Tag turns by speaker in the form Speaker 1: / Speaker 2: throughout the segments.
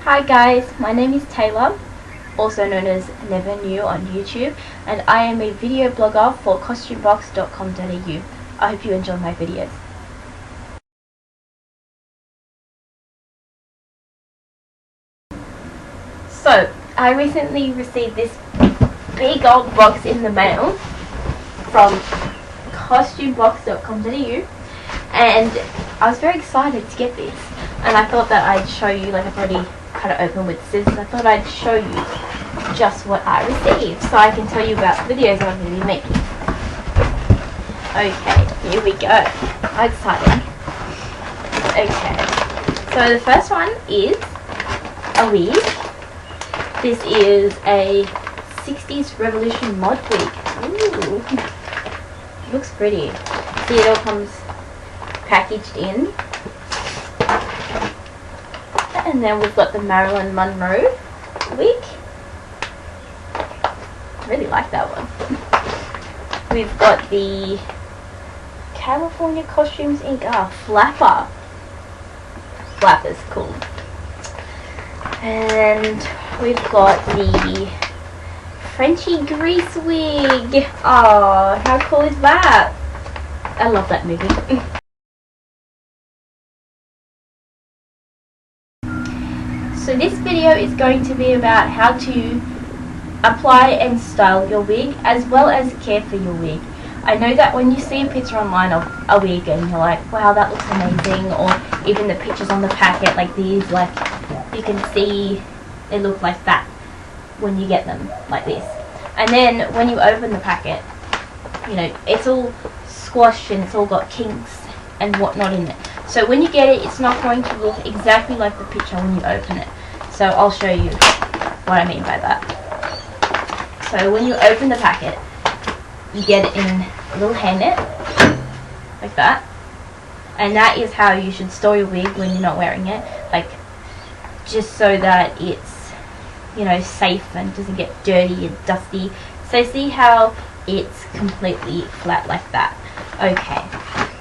Speaker 1: Hi guys, my name is Taylor, also known as Never New on YouTube, and I am a video blogger for CostumeBox.com.au. I hope you enjoy my videos. So, I recently received this big old box in the mail from CostumeBox.com.au, and I was very excited to get this, and I thought that I'd show you, like I've already cut it open with scissors, I thought I'd show you just what I received so I can tell you about the videos I'm going to be making. Okay, here we go. How exciting. Okay, so the first one is a wig. This is a 60s Revolution mod wig. Ooh, looks pretty. See, it all comes packaged in. And then we've got the Marilyn Monroe wig. I really like that one. We've got the California Costumes Inc. Flapper. Flapper's cool. And we've got the Frenchy Grease wig. Oh, how cool is that? I love that movie. So this video is going to be about how to apply and style your wig as well as care for your wig. I know that when you see a picture online of a wig and you're like, wow, that looks amazing, or even the pictures on the packet like these, like you can see they look like that when you get them like this. And then when you open the packet, you know, it's all squashed and it's all got kinks and whatnot in it. So when you get it, it's not going to look exactly like the picture when you open it. So I'll show you what I mean by that. So when you open the packet, you get it in a little hairnet, like that. And that is how you should store your wig when you're not wearing it. Like, just so that it's, you know, safe and doesn't get dirty and dusty. So see how it's completely flat like that. Okay,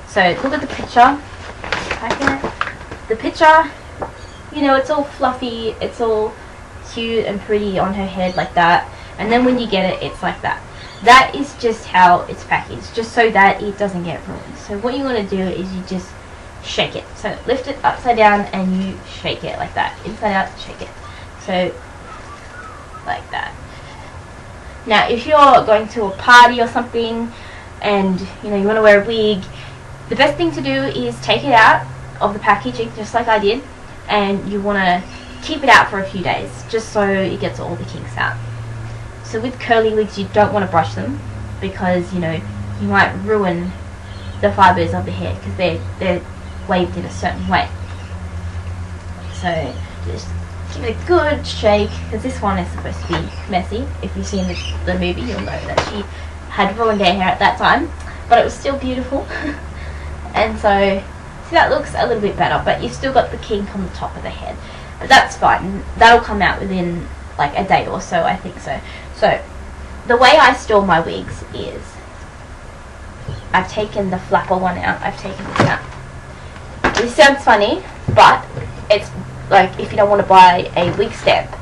Speaker 1: so look at the picture. The picture, you know, it's all fluffy, it's all cute and pretty on her head like that, and then when you get it, it's like that. That is just how it's packaged, just so that it doesn't get ruined. So what you want to do is you just shake it. So lift it upside down and you shake it like that. Inside out, shake it. So, like that. Now, if you're going to a party or something and, you know, you want to wear a wig, the best thing to do is take it out of the packaging, just like I did, and you want to keep it out for a few days, just so it gets all the kinks out. So with curly wigs, you don't want to brush them, because, you know, you might ruin the fibres of the hair, because they're waved in a certain way. So just give it a good shake, because this one is supposed to be messy. If you've seen the movie, you'll know that she had ruined her hair at that time, but it was still beautiful. And so, see, that looks a little bit better, but you've still got the kink on the top of the head. But that's fine. That'll come out within like a day or so, I think so. So, the way I store my wigs is, I've taken the flapper one out, I've taken this out. This sounds funny, but it's like, if you don't want to buy a wig stamp,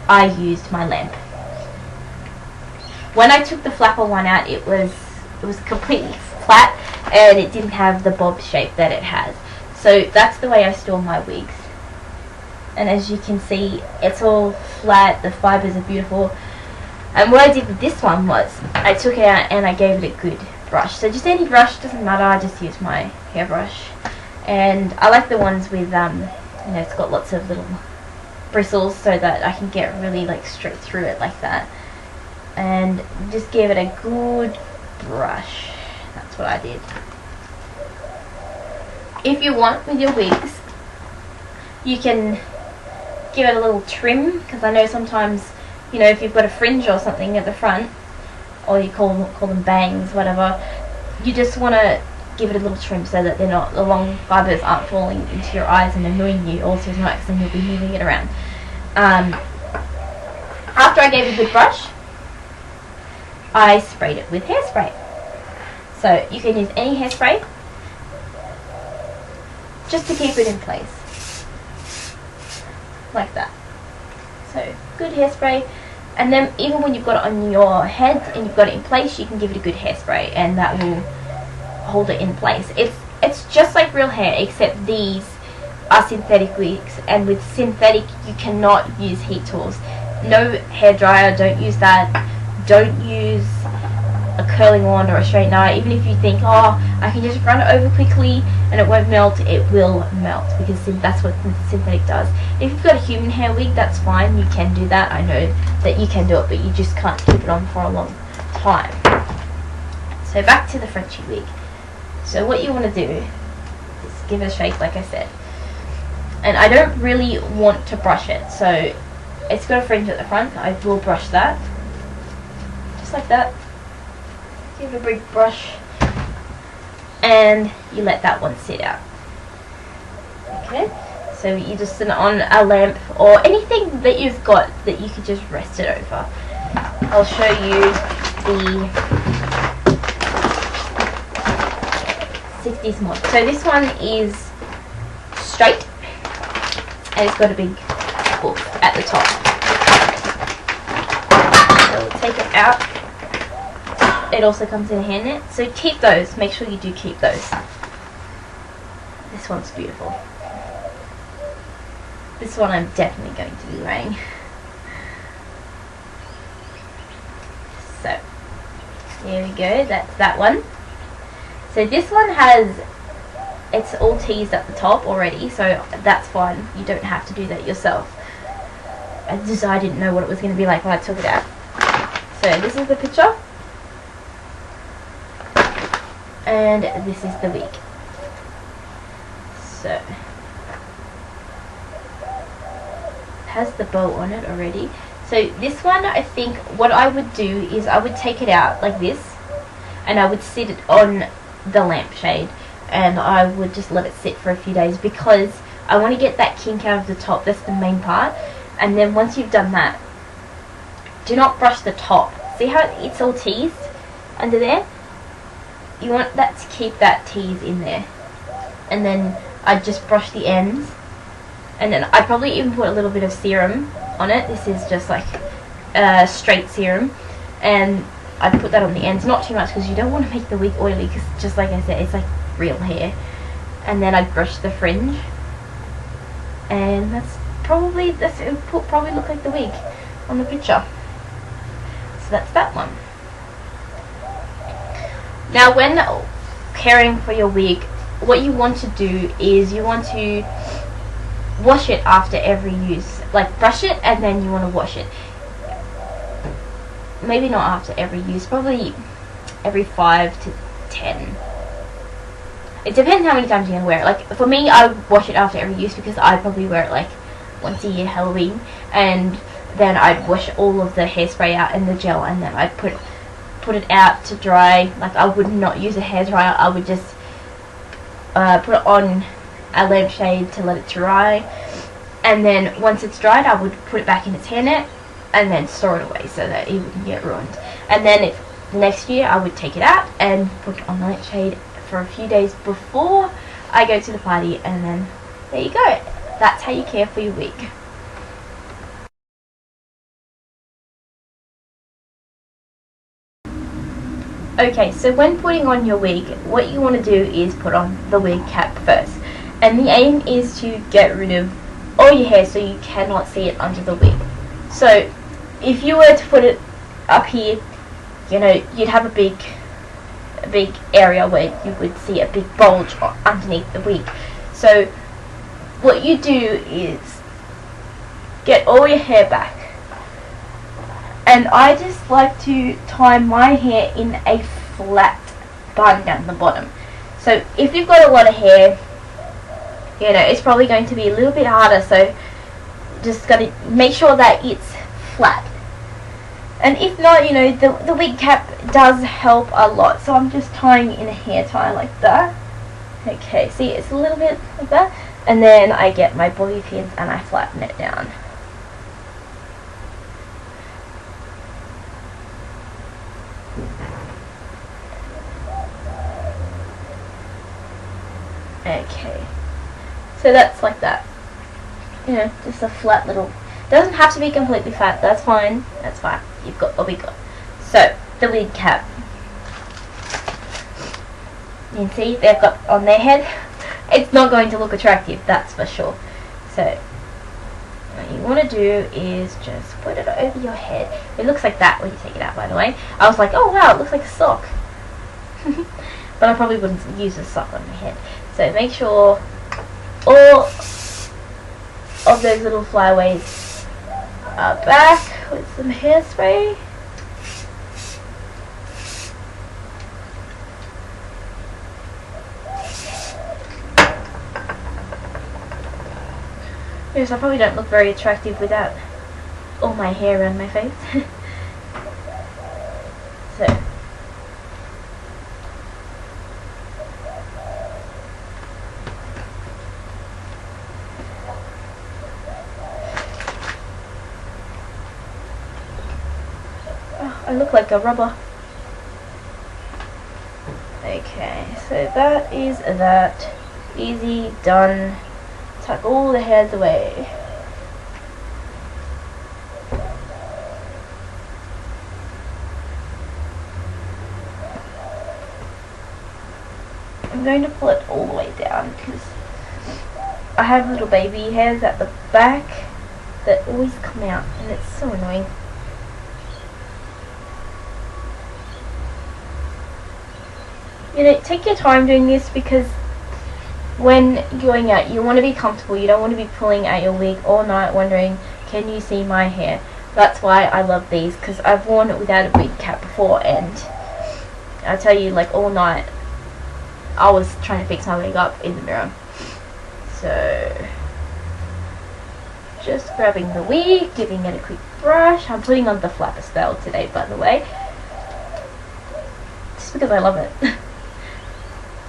Speaker 1: I used my lamp. When I took the flapper one out, it was completely flat, and it didn't have the bob shape that it has. So that's the way I store my wigs. And as you can see, it's all flat, the fibres are beautiful. And what I did with this one was, I took it out and I gave it a good brush. So just any brush, doesn't matter, I just use my hairbrush. And I like the ones with, you know, it's got lots of little bristles so that I can get really like straight through it like that. And just give it a good brush. That's what I did. If you want with your wigs, you can give it a little trim, because I know sometimes, you know, if you've got a fringe or something at the front, or you call them bangs, whatever, you just want to give it a little trim so that the long fibres aren't falling into your eyes and annoying you all through the night, because then you'll be moving it around. After I gave it a good brush, I sprayed it with hairspray. So you can use any hairspray just to keep it in place. like that. So good hairspray, and then even when you've got it on your head and you've got it in place, you can give it a good hairspray and that will hold it in place. It's just like real hair, except these are synthetic wigs, and with synthetic you cannot use heat tools. No hair dryer, don't use that. Don't use a curling wand or a straightener. Even if you think, oh, I can just run it over quickly and it won't melt, it will melt, because that's what synthetic does. If you've got a human hair wig, that's fine, you can do that. I know that you can do it, but you just can't keep it on for a long time. So back to the Frenchie wig. So what you want to do is give it a shake, like I said. And I don't really want to brush it, so it's got a fringe at the front. I will brush that, just like that. Give it a big brush, and you let that one sit out. Okay, so you just sit it on a lamp or anything that you've got that you could just rest it over. I'll show you the 60s mod. So this one is straight, and it's got a big hook at the top. So we'll take it out. It also comes in a hairnet, so keep those. Make sure you do keep those. This one's beautiful. This one I'm definitely going to be wearing. So here we go. That's that one. So this one it's all teased at the top already, so that's fine. You don't have to do that yourself. I didn't know what it was going to be like when I took it out. So this is the picture. And this is the wig. So it has the bow on it already. So this one, I think what I would do is I would take it out like this, and I would sit it on the lampshade, and I would just let it sit for a few days, because I want to get that kink out of the top. That's the main part. And then once you've done that, do not brush the top. See how it's all teased under there? You want that to keep that tease in there. And then I just brush the ends, and then I probably even put a little bit of serum on it. This is just like straight serum, and I put that on the ends, not too much, because you don't want to make the wig oily, because just like I said, it's like real hair. And then I brush the fringe, and it will probably look like the wig on the picture. So that's that one. Now when caring for your wig, what you want to do is you want to wash it after every use. Like brush it and then you want to wash it. Maybe not after every use, probably every 5 to 10. It depends how many times you're going to wear it. Like for me, I wash it after every use, because I probably wear it like once a year, Halloween, and then I'd wash all of the hairspray out and the gel, and then I'd put it out to dry. Like I would not use a hairdryer. I would just put it on a lampshade to let it dry, and then once it's dried, I would put it back in its hairnet and then store it away so that it wouldn't get ruined. And then if next year, I would take it out and put it on the lampshade for a few days before I go to the party, and then there you go. That's how you care for your wig. Okay, so when putting on your wig, what you want to do is put on the wig cap first. And the aim is to get rid of all your hair so you cannot see it under the wig. So if you were to put it up here, you know, you'd have a big area where you would see a big bulge underneath the wig. So what you do is get all your hair back. And I just like to tie my hair in a flat bun down the bottom. So if you've got a lot of hair, you know, it's probably going to be a little bit harder, so just got to make sure that it's flat. And if not, you know, the wig cap does help a lot. So I'm just tying in a hair tie like that. Okay, see, it's a little bit like that. And then I get my bobby pins and I flatten it down. Okay, so that's like that. You know, just a flat little Doesn't have to be completely flat. That's fine. That's fine. You've got a wig on. So the wig cap. You can see they've got on their head. It's not going to look attractive, that's for sure. So what you want to do is just put it over your head. It looks like that when you take it out, by the way. I was like, oh wow, it looks like a sock. But I probably wouldn't use a sock on my head. So make sure all of those little flyaways are back with some hairspray. Yes, I probably don't look very attractive without all my hair around my face. So oh, I look like a rubber. Okay, so that is that. Easy, done. Tuck all the hairs away. I'm going to pull it all the way down because I have little baby hairs at the back that always come out and it's so annoying. You know, take your time doing this because when going out, you want to be comfortable. You don't want to be pulling at your wig all night wondering, can you see my hair? That's why I love these, because I've worn it without a wig cap before, and I tell you, like all night, I was trying to fix my wig up in the mirror. So, just grabbing the wig, giving it a quick brush. I'm putting on the flapper style today, by the way, just because I love it.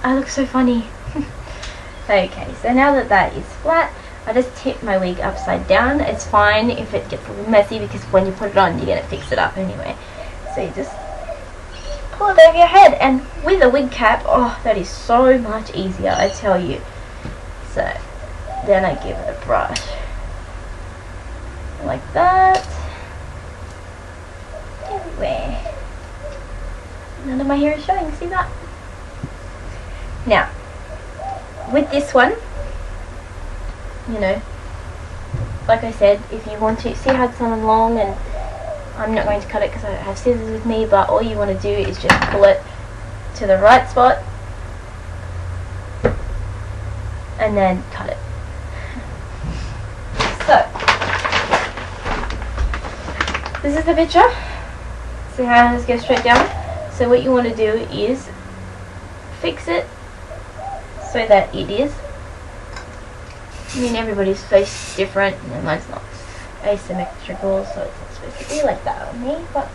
Speaker 1: I look so funny. Okay, so now that that is flat, I just tip my wig upside down. It's fine if it gets a little messy because when you put it on, you're going to fix it up anyway. So you just pull it over your head, and with a wig cap, oh, that is so much easier, I tell you. So then I give it a brush like that everywhere. None of my hair is showing, see that? Now with this one, you know, like I said, if you want to see how it's on long, and I'm not going to cut it because I have scissors with me, but all you want to do is just pull it to the right spot and then cut it. So this is the picture. See how it just goes straight down? So what you want to do is fix it so that it is. I mean, everybody's face is different, and mine's not asymmetrical, so it's not supposed to be like that on me, but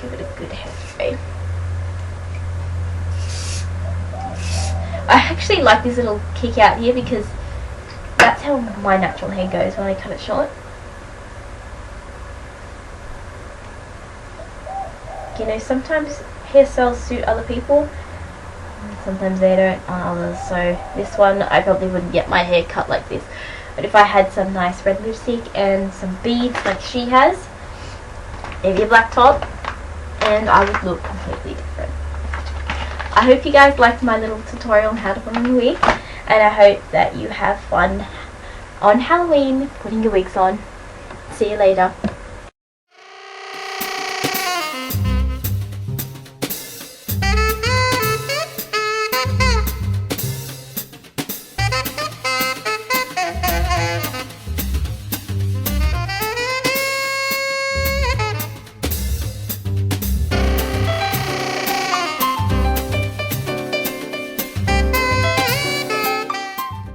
Speaker 1: give it a good hairspray. I actually like this little kick out here because that's how my natural hair goes when I cut it short. You know, sometimes hairstyles suit other people, sometimes they don't on others. So this one, I probably wouldn't get my hair cut like this, but if I had some nice red lipstick and some beads like she has, maybe a black top, and I would look completely different. I hope you guys liked my little tutorial on how to put on your wig, and I hope that you have fun on Halloween putting your wigs on. See you later.